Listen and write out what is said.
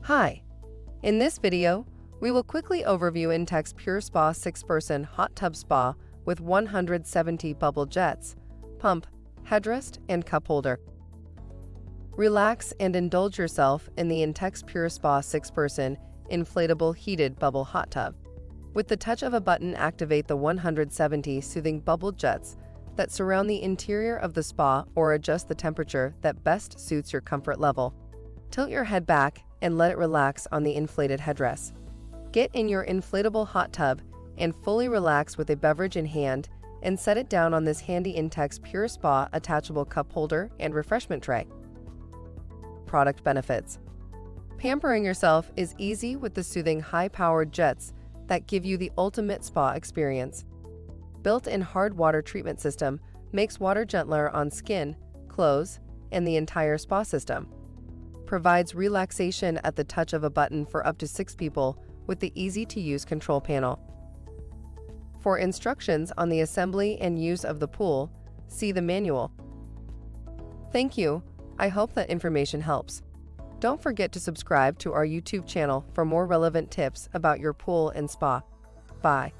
Hi! In this video, we will quickly overview Intex PureSpa 6-person hot tub spa with 170 bubble jets, pump, headrest, and cup holder. Relax and indulge yourself in the Intex PureSpa 6-person inflatable heated bubble hot tub. With the touch of a button, activate the 170 soothing bubble jets that surround the interior of the spa or adjust the temperature that best suits your comfort level. Tilt your head back and let it relax on the inflated headrests. Get in your inflatable hot tub and fully relax with a beverage in hand, and set it down on this handy Intex Pure Spa attachable cup holder and refreshment tray. Product benefits. Pampering yourself is easy with the soothing high-powered jets that give you the ultimate spa experience. Built-in hard water treatment system makes water gentler on skin, clothes, and the entire spa system. Provides relaxation at the touch of a button for up to 6 people with the easy-to-use control panel. For instructions on the assembly and use of the pool, see the manual. Thank you. I hope that information helps. Don't forget to subscribe to our YouTube channel for more relevant tips about your pool and spa. Bye.